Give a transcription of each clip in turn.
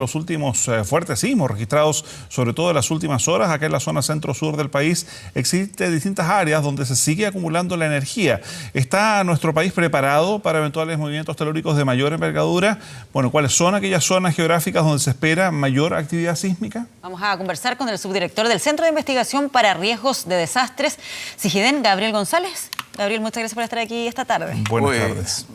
Los últimos fuertes sismos registrados, sobre todo en las últimas horas, acá en la zona centro-sur del país, existen distintas áreas donde se sigue acumulando la energía. ¿Está nuestro país preparado para eventuales movimientos telúricos de mayor envergadura? Bueno, ¿cuáles son aquellas zonas geográficas donde se espera mayor actividad sísmica? Vamos a conversar con el subdirector del Centro de Investigación para Riesgos de Desastres, SIGIDEN, Gabriel González. Gabriel, muchas gracias por estar aquí esta tarde. Buenas tardes.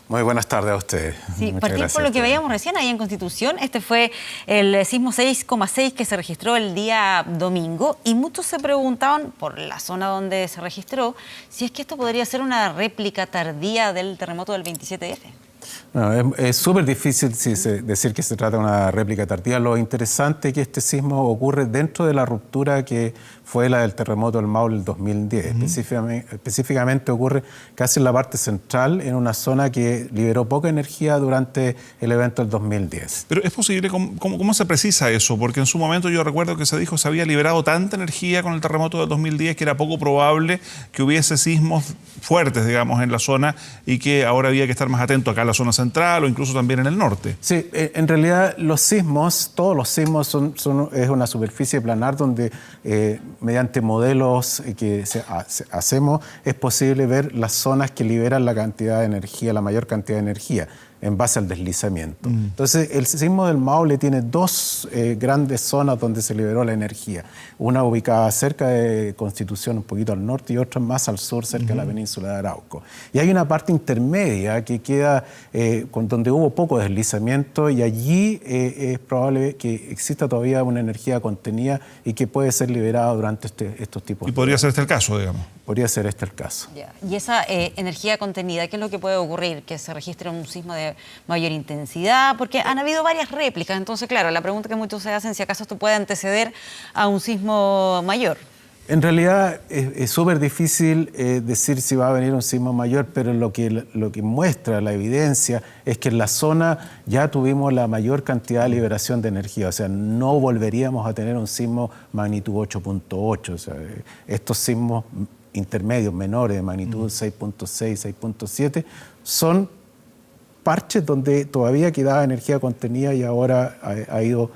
Muy buenas tardes a ustedes. Sí, partir por lo que veíamos recién ahí en Constitución. Este fue el sismo 6,6 que se registró el día domingo y muchos se preguntaban por la zona donde se registró si es que esto podría ser una réplica tardía del terremoto del 27F. No, es súper difícil decir que se trata de una réplica tardía. Lo interesante es que este sismo ocurre dentro de la ruptura que fue la del terremoto del Maule del 2010. Específicamente ocurre casi en la parte central, en una zona que liberó poca energía durante el evento del 2010. Pero es posible, ¿cómo se precisa eso? Porque en su momento yo recuerdo que se dijo que se había liberado tanta energía con el terremoto del 2010 que era poco probable que hubiese sismos fuertes, digamos, en la zona y que ahora había que estar más atento acá en la zona central o incluso también en el norte. Sí, en realidad los sismos, todos los sismos es una superficie planar donde mediante modelos que hacemos es posible ver las zonas que liberan la cantidad de energía, la mayor cantidad de energía en base al deslizamiento. Entonces, el sismo del Maule tiene dos grandes zonas donde se liberó la energía. Una ubicada cerca de Constitución, un poquito al norte, y otra más al sur, cerca de la península de Arauco. Y hay una parte intermedia que queda donde hubo poco deslizamiento y allí es probable que exista todavía una energía contenida y que puede ser liberada durante estos tipos de... Y podría ser este el caso, digamos. Podría ser este el caso. Y esa energía contenida, ¿qué es lo que puede ocurrir? Que se registre un sismo de mayor intensidad, porque han habido varias réplicas. Entonces, claro, la pregunta que muchos se hacen, si acaso esto puede anteceder a un sismo mayor. En realidad es súper difícil decir si va a venir un sismo mayor, pero lo que muestra la evidencia es que en la zona ya tuvimos la mayor cantidad de liberación de energía, o sea, no volveríamos a tener un sismo magnitud 8.8, o sea, estos sismos intermedios, menores, de magnitud 6.6, 6.7, son parches donde todavía quedaba energía contenida y ahora ha ido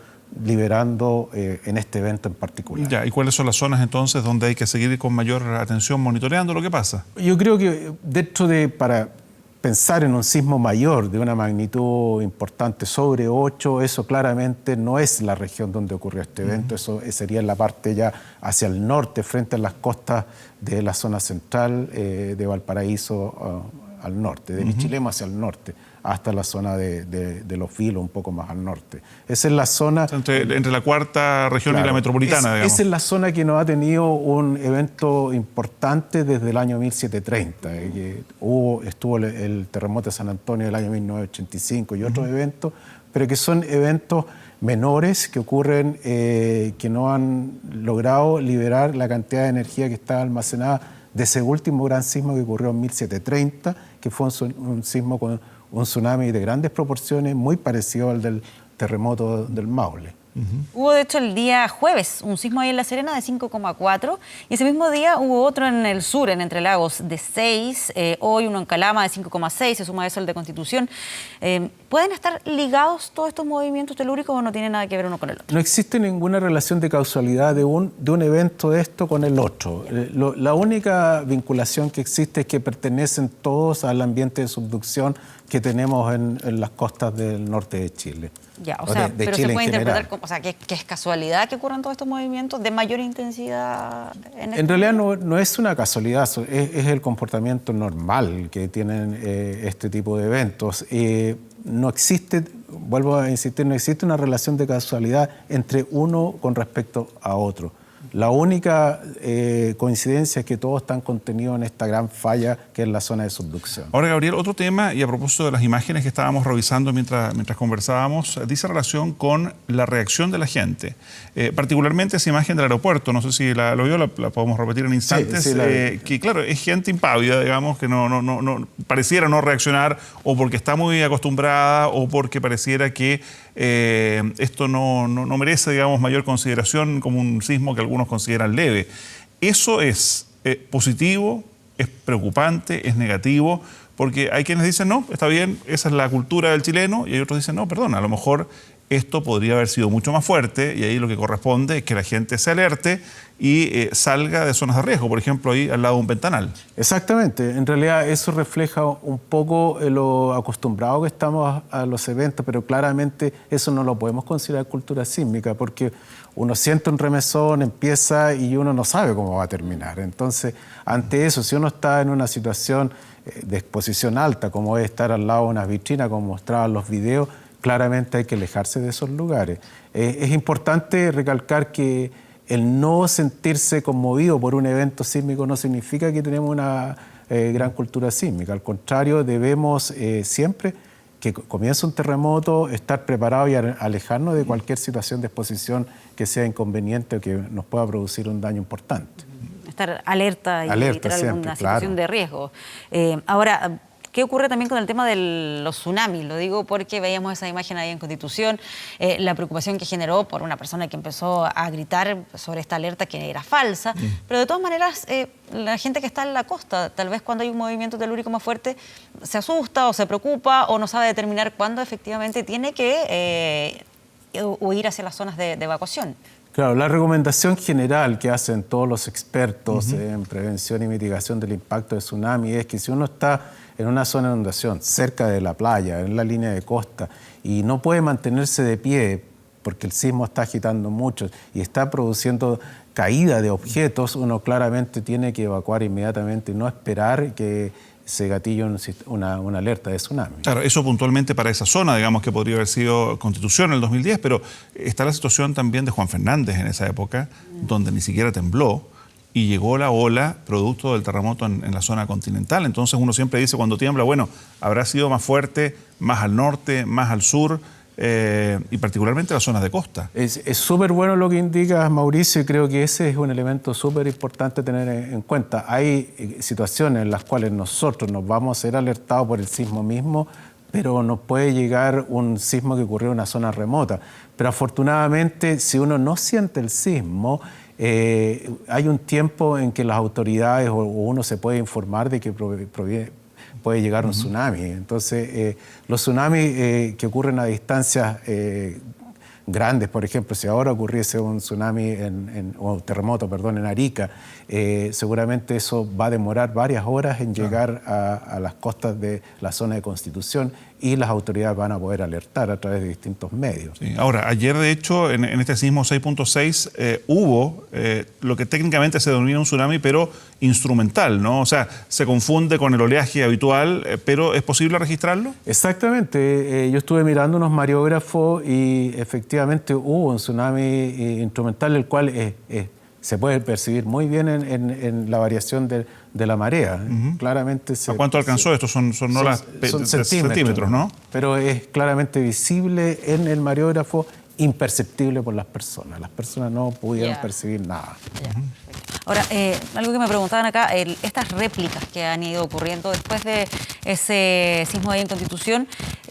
liberando en este evento en particular. Ya, ¿y cuáles son las zonas entonces donde hay que seguir con mayor atención monitoreando lo que pasa? Yo creo que para pensar en un sismo mayor de una magnitud importante sobre 8, eso claramente no es la región donde ocurrió este evento, eso sería en la parte ya hacia el norte, frente a las costas de la zona central de Valparaíso al norte, de Michilemu hacia el norte, hasta la zona de Los Vilos, un poco más al norte. Esa es la zona... Entre la cuarta región, claro, y la metropolitana, digamos. Esa es la zona que no ha tenido un evento importante desde el año 1730. Estuvo el terremoto de San Antonio del año 1985 y otros eventos, pero que son eventos menores que ocurren, que no han logrado liberar la cantidad de energía que estaba almacenada de ese último gran sismo que ocurrió en 1730, que fue un sismo con un tsunami de grandes proporciones, muy parecido al del terremoto del Maule. Hubo, de hecho, el día jueves un sismo ahí en La Serena de 5,4 y ese mismo día hubo otro en el sur, en Entre Lagos, de 6. Hoy uno en Calama de 5,6, se suma a eso el de Constitución. ¿Pueden estar ligados todos estos movimientos telúricos o no tienen nada que ver uno con el otro? No existe ninguna relación de causalidad de un evento de esto con el otro. La única vinculación que existe es que pertenecen todos al ambiente de subducción que tenemos en las costas del norte de Chile. Ya, o sea, pero Chile se puede interpretar como, o sea, que es casualidad que ocurran todos estos movimientos de mayor intensidad. En realidad no es una casualidad, es el comportamiento normal que tienen este tipo de eventos. No existe, vuelvo a insistir, no existe una relación de casualidad entre uno con respecto a otro. La única coincidencia es que todos están contenidos en esta gran falla que es la zona de subducción. Ahora, Gabriel, otro tema, y a propósito de las imágenes que estábamos revisando mientras conversábamos, dice relación con la reacción de la gente. Particularmente esa imagen del aeropuerto, no sé si lo vio, la podemos repetir en instantes, sí, que claro, es gente impávida, digamos, que no pareciera no reaccionar o porque está muy acostumbrada o porque pareciera que esto no merece, digamos, mayor consideración como un sismo que algunos consideran leve. Eso es positivo, es preocupante, es negativo, porque hay quienes dicen, no, está bien, esa es la cultura del chileno, y hay otros dicen, no, perdona, a lo mejor esto podría haber sido mucho más fuerte y ahí lo que corresponde es que la gente se alerte y salga de zonas de riesgo, por ejemplo, ahí al lado de un ventanal. Exactamente, en realidad eso refleja un poco lo acostumbrado que estamos a los eventos, pero claramente eso no lo podemos considerar cultura sísmica, porque uno siente un remesón, empieza y uno no sabe cómo va a terminar. Entonces, ante eso, si uno está en una situación de exposición alta, como es estar al lado de una vitrina, como mostraban los videos, claramente hay que alejarse de esos lugares. Es importante recalcar que el no sentirse conmovido por un evento sísmico no significa que tenemos una gran cultura sísmica. Al contrario, debemos siempre que comience un terremoto estar preparados y alejarnos de cualquier situación de exposición que sea inconveniente o que nos pueda producir un daño importante. Estar alerta y evitar alguna situación de riesgo. Ahora, ¿qué ocurre también con el tema de los tsunamis? Lo digo porque veíamos esa imagen ahí en Constitución, la preocupación que generó por una persona que empezó a gritar sobre esta alerta que era falsa, pero de todas maneras la gente que está en la costa, tal vez cuando hay un movimiento telúrico más fuerte, se asusta o se preocupa o no sabe determinar cuándo efectivamente tiene que huir hacia las zonas de evacuación. Claro, la recomendación general que hacen todos los expertos en prevención y mitigación del impacto de tsunami es que si uno está en una zona de inundación, cerca de la playa, en la línea de costa, y no puede mantenerse de pie porque el sismo está agitando mucho y está produciendo caída de objetos, uno claramente tiene que evacuar inmediatamente y no esperar que se gatille una alerta de tsunami. Claro, eso puntualmente para esa zona, digamos que podría haber sido Constitución en el 2010, pero está la situación también de Juan Fernández en esa época, donde ni siquiera tembló y llegó la ola producto del terremoto en la zona continental. Entonces uno siempre dice cuando tiembla, bueno, habrá sido más fuerte, más al norte, más al sur, y particularmente las zonas de costa. Es súper bueno lo que indicas, Mauricio, y creo que ese es un elemento súper importante tener en cuenta. Hay situaciones en las cuales nosotros nos vamos a ser alertados por el sismo mismo, pero nos puede llegar un sismo que ocurrió en una zona remota. Pero afortunadamente, si uno no siente el sismo, hay un tiempo en que las autoridades o uno se puede informar de que puede llegar un tsunami. Entonces, los tsunamis que ocurren a distancias grandes, por ejemplo, si ahora ocurriese un tsunami o terremoto, perdón, en Arica, seguramente eso va a demorar varias horas en llegar a las costas de la zona de Constitución y las autoridades van a poder alertar a través de distintos medios. Sí. Ahora, ayer de hecho, en este sismo 6.6 hubo lo que técnicamente se denomina un tsunami, pero instrumental, ¿no? O sea, se confunde con el oleaje habitual, pero ¿es posible registrarlo? Exactamente. Yo estuve mirando unos mariógrafos y efectivamente hubo un tsunami instrumental, el cual se puede percibir muy bien en la variación de la marea. Claramente ¿A cuánto alcanzó esto? Son centímetros, ¿no? Pero es claramente visible en el mariógrafo, imperceptible por las personas. Las personas no pudieron percibir nada. Ahora, algo que me preguntaban acá, estas réplicas que han ido ocurriendo después de ese sismo ahí en Constitución,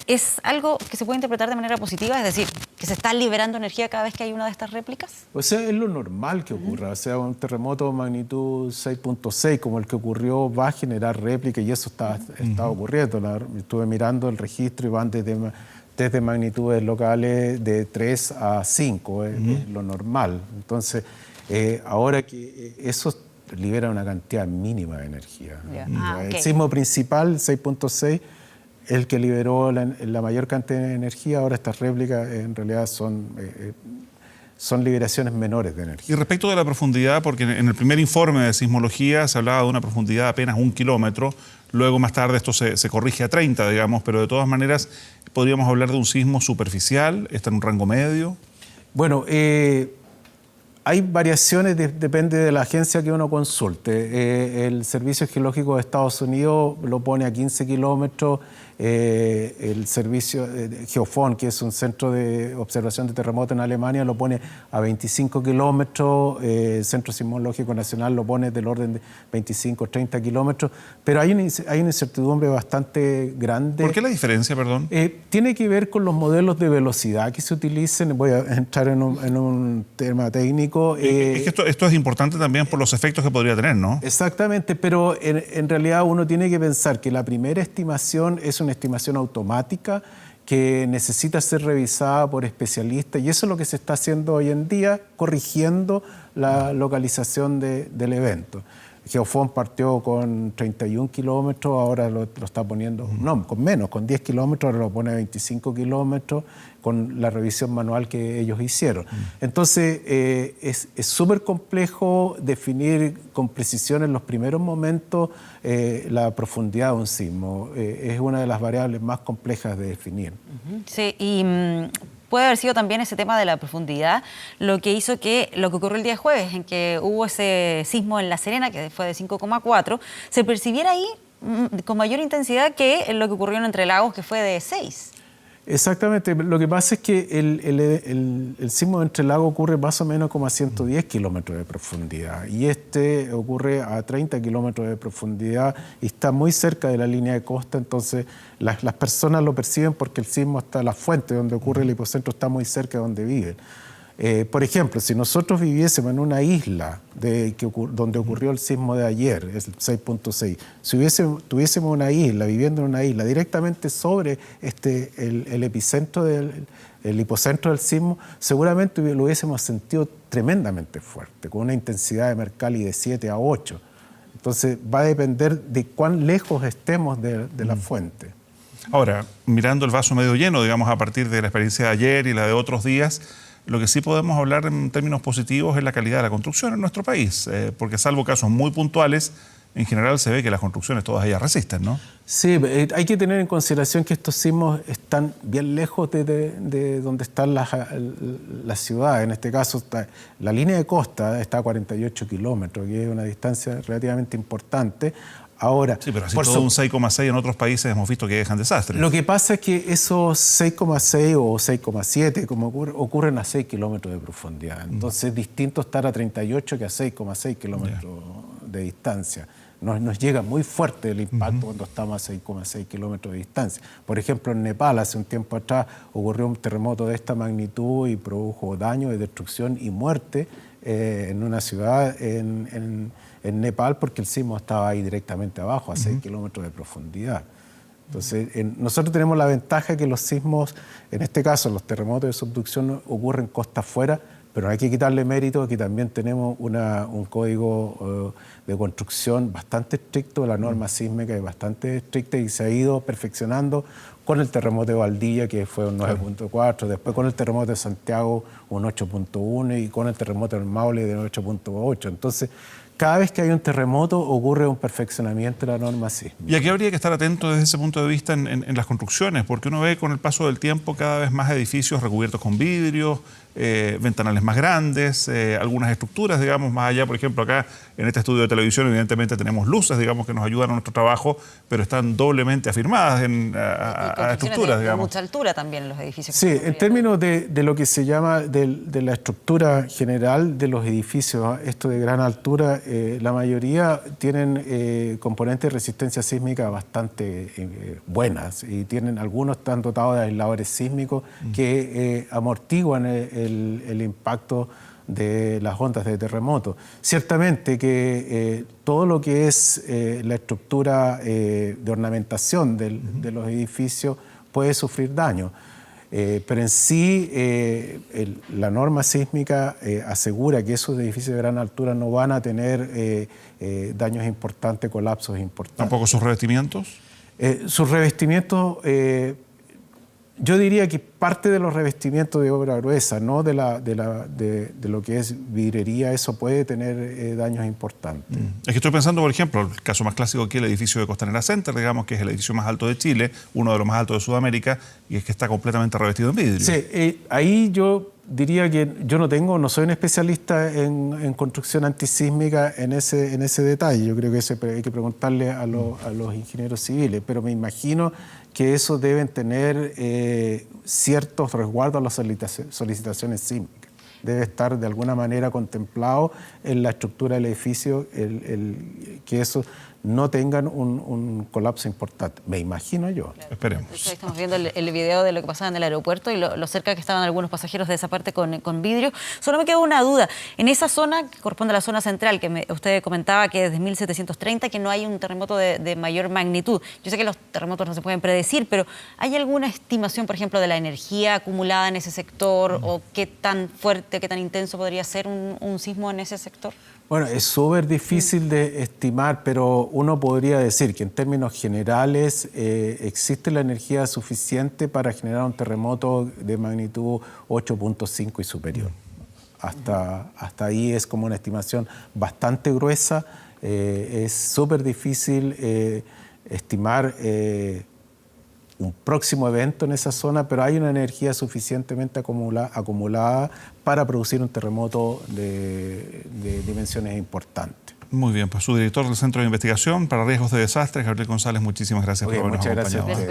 ¿es algo que se puede interpretar de manera positiva? Es decir, ¿que se está liberando energía cada vez que hay una de estas réplicas? O sea, es lo normal que ocurra. O sea, un terremoto de magnitud 6.6 como el que ocurrió va a generar réplicas y eso está ocurriendo. Estuve mirando el registro y van desde magnitudes locales de 3 a 5, es lo normal. Entonces, ahora que eso libera una cantidad mínima de energía. El sismo principal, 6.6, el que liberó la mayor cantidad de energía, ahora estas réplicas en realidad son liberaciones menores de energía. Y respecto de la profundidad, porque en el primer informe de sismología se hablaba de una profundidad de apenas 1 kilómetro, luego más tarde esto se corrige a 30, digamos, pero de todas maneras podríamos hablar de un sismo superficial, está en un rango medio. Bueno, hay variaciones, depende de la agencia que uno consulte. El Servicio Geológico de Estados Unidos lo pone a 15 kilómetros, el servicio Geofon, que es un centro de observación de terremotos en Alemania, lo pone a 25 kilómetros, el Centro Sismológico Nacional lo pone del orden de 25 o 30 kilómetros, pero hay una incertidumbre bastante grande. ¿Por qué la diferencia, perdón? Tiene que ver con los modelos de velocidad que se utilicen. Voy a entrar en un tema técnico. Es que esto es importante también por los efectos que podría tener, ¿no? Exactamente, pero en realidad uno tiene que pensar que la primera estimación es una estimación automática que necesita ser revisada por especialistas y eso es lo que se está haciendo hoy en día, corrigiendo la localización del evento. Geofón partió con 31 kilómetros, ahora lo está poniendo, no, con menos, con 10 kilómetros, ahora lo pone a 25 kilómetros, con la revisión manual que ellos hicieron. Entonces, es súper complejo definir con precisión en los primeros momentos la profundidad de un sismo. Es una de las variables más complejas de definir. Sí, y puede haber sido también ese tema de la profundidad lo que hizo que lo que ocurrió el día jueves, en que hubo ese sismo en La Serena, que fue de 5,4, se percibiera ahí con mayor intensidad que lo que ocurrió en Entre Lagos, que fue de 6. Exactamente. Lo que pasa es que el sismo de Entre Lagos ocurre más o menos como a 110 kilómetros de profundidad y este ocurre a 30 kilómetros de profundidad y está muy cerca de la línea de costa, entonces las personas lo perciben porque el sismo está, la fuente donde ocurre el epicentro está muy cerca de donde viven. Por ejemplo, si nosotros viviésemos en una isla donde ocurrió el sismo de ayer, el 6.6, si tuviésemos una isla, viviendo en una isla, directamente sobre el epicentro el hipocentro del sismo, seguramente lo hubiésemos sentido tremendamente fuerte, con una intensidad de Mercalli de 7 a 8. Entonces va a depender de cuán lejos estemos de la fuente. Ahora, mirando el vaso medio lleno, digamos, a partir de la experiencia de ayer y la de otros días, lo que sí podemos hablar en términos positivos es la calidad de la construcción en nuestro país, porque salvo casos muy puntuales, en general se ve que las construcciones todas ellas resisten, ¿no? Sí, hay que tener en consideración que estos sismos están bien lejos de donde están las ciudades. En este caso, la línea de costa está a 48 kilómetros, que es una distancia relativamente importante. Ahora, sí, pero así todo un 6,6 en otros países hemos visto que dejan desastres. Lo que pasa es que esos 6,6 o 6,7 como ocurren a 6 kilómetros de profundidad. Entonces es distinto estar a 38 que a 6,6 kilómetros de distancia. Nos llega muy fuerte el impacto cuando estamos a 6,6 kilómetros de distancia. Por ejemplo, en Nepal, hace un tiempo atrás, ocurrió un terremoto de esta magnitud y produjo daño, destrucción y muerte en una ciudad en Nepal porque el sismo estaba ahí directamente abajo, a 6 kilómetros de profundidad. Entonces, nosotros tenemos la ventaja que los sismos, en este caso los terremotos de subducción, ocurren costa afuera, pero no hay que quitarle mérito que también tenemos un código de construcción bastante estricto, la norma sísmica es bastante estricta y se ha ido perfeccionando con el terremoto de Valdivia, que fue un 9.4, después con el terremoto de Santiago, un 8.1, y con el terremoto del Maule de 8.8. Entonces, cada vez que hay un terremoto ocurre un perfeccionamiento de la norma sísmica. Y aquí habría que estar atento desde ese punto de vista en las construcciones, porque uno ve con el paso del tiempo cada vez más edificios recubiertos con vidrios, ventanales más grandes, algunas estructuras, digamos, más allá, por ejemplo, acá en este estudio de televisión evidentemente tenemos luces, digamos, que nos ayudan a nuestro trabajo, pero están doblemente afirmadas a estructuras, digamos. De mucha altura también los edificios. Sí, en términos de lo que se llama de la estructura general de los edificios, esto de gran altura, la mayoría tienen componentes de resistencia sísmica bastante buenas y algunos están dotados de aisladores sísmicos que amortiguan el impacto de las ondas de terremoto. Ciertamente que todo lo que es la estructura de ornamentación de los edificios puede sufrir daño. Pero en sí la norma sísmica asegura que esos edificios de gran altura no van a tener daños importantes, colapsos importantes. ¿Tampoco sus revestimientos? Sus revestimientos, yo diría que parte de los revestimientos de obra gruesa, no de lo que es vidrería, eso puede tener daños importantes. Es que estoy pensando, por ejemplo, el caso más clásico aquí, el edificio de Costanera Center, digamos, que es el edificio más alto de Chile, uno de los más altos de Sudamérica, y es que está completamente revestido en vidrio. Sí, ahí yo diría que yo no soy un especialista en construcción antisísmica en ese detalle. Yo creo que hay que preguntarle a los ingenieros civiles, pero me imagino que eso deben tener ciertos resguardos a las solicitaciones sísmicas. Debe estar de alguna manera contemplado en la estructura del edificio que eso no tengan un colapso importante. Me imagino yo. Claro. Esperemos. Ahí estamos viendo el video de lo que pasaba en el aeropuerto y lo cerca que estaban algunos pasajeros de esa parte con vidrio. Solo me quedó una duda. En esa zona, que corresponde a la zona central, que usted comentaba que desde 1730 que no hay un terremoto de mayor magnitud. Yo sé que los terremotos no se pueden predecir, pero ¿hay alguna estimación, por ejemplo, de la energía acumulada en ese sector o qué tan fuerte, qué tan intenso podría ser un sismo en ese sector? Bueno, es súper difícil de estimar, pero uno podría decir que en términos generales existe la energía suficiente para generar un terremoto de magnitud 8.5 y superior. Hasta ahí es como una estimación bastante gruesa. Es súper difícil estimar un próximo evento en esa zona, pero hay una energía suficientemente acumulada para producir un terremoto de dimensiones importantes. Muy bien, pues su director del Centro de Investigación para Riesgos de Desastres, Gabriel González, muchísimas gracias por habernos muchas gracias acompañado. a ustedes.